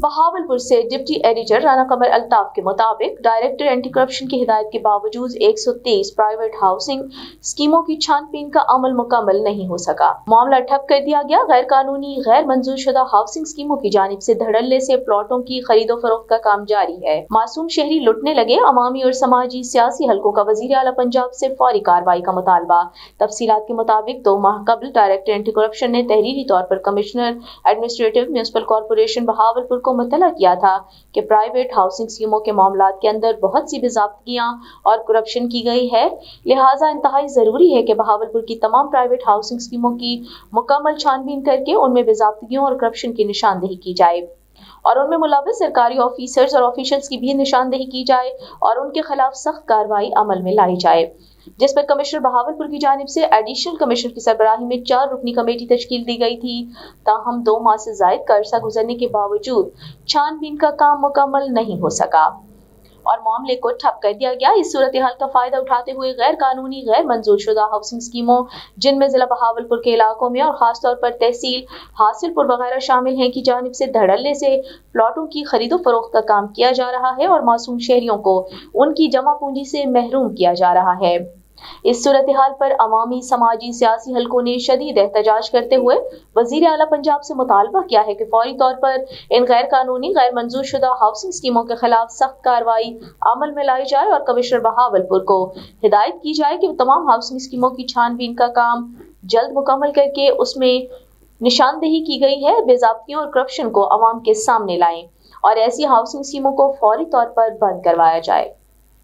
बहावलपुर से deputy editor Rana कमर अल्ताफ के मुताबिक डायरेक्टर एंटी करप्शन की हिदायत के बावजूद 123 प्राइवेट हाउसिंग स्कीमों की छानबीन का अमल मुकम्मल नहीं हो सका। मामला ठप कर दिया गया। गैर कानूनी गैर मंजूर शुदा हाउसिंग स्कीमों की जानिब से धड़ल्ले से प्लॉटों की खरीदो फरोख्त का काम जारी है। मासूम शहरी लुटने लगे। अवामी और समाजी सियासी हलकों का वजीर आला पंजाब से फौरी कार्रवाई का मुतालबा। तफसीलात के मुताबिक 2 माह कबल डायरेक्टर एंटी करप्शन ने तहरीरी तौर पर commissioner administrative municipal corporation Bahawalpur को मुतला किया था कि प्राइवेट हाउसिंग स्कीमों के मामलात के अंदर बहुत सी बेज़ाब्तियां और करप्शन की गई है, लिहाजा इंतहाई जरूरी है कि बहावलपुर की तमाम प्राइवेट हाउसिंग स्कीमों की मुकम्मल छानबीन करके उनमें बेज़ाब्तियों और करप्शन की निशानदेही की जाए और उनमें मुलव्वस सरकारी ऑफिसर्स और ऑफिशियल्स की भी निशानदेही की जाए और उनके खिलाफ सख्त कार्रवाई अमल में लाई जाए, जिस पर कमिश्नर बहावलपुर की जानिब से एडिशनल कमिश्नर की सरबराही में 4 रुकनी कमेटी तश्कील दी गई थी। ताहम 2 माह से जायद का अरसा गुजरने के बावजूद छानबीन का काम मुकम्मल नहीं हो सका और मामले को ठप कर दिया गया। इस सूरत हाल का फायदा उठाते हुए गैर कानूनी गैर मंजूर शुदा हाउसिंग स्कीमों, जिनमें जिला बहावलपुर के इलाकों में और खास तौर पर तहसील हासिलपुर वगैरह शामिल हैं, की जानिब से धड़ल्ले से प्लॉटों की खरीदो फरोख्त का काम किया जा रहा है और मासूम शहरियों को उनकी जमा पूंजी से महरूम किया जा रहा है। इस सूरत हाल पर अवामी समाजी सियासी हलकों ने शदीद एहतजाज करते हुए वजीर आला पंजाब से मुतालबा किया है कि फौरी तौर पर इन गैर कानूनी गैर मंजूर शुदा हाउसिंग स्कीमों के खिलाफ सख्त कार्रवाई अमल में लाई जाए और कमिश्नर बहावलपुर को हिदायत की जाए कि तमाम हाउसिंग स्कीमों की छानबीन का काम जल्द मुकम्मल करके उसमें निशानदेही की गई है बेज़ाब्तियों और करप्शन को अवाम के सामने लाएं और ऐसी हाउसिंग स्कीमों को फौरी तौर पर बंद करवाया जाए।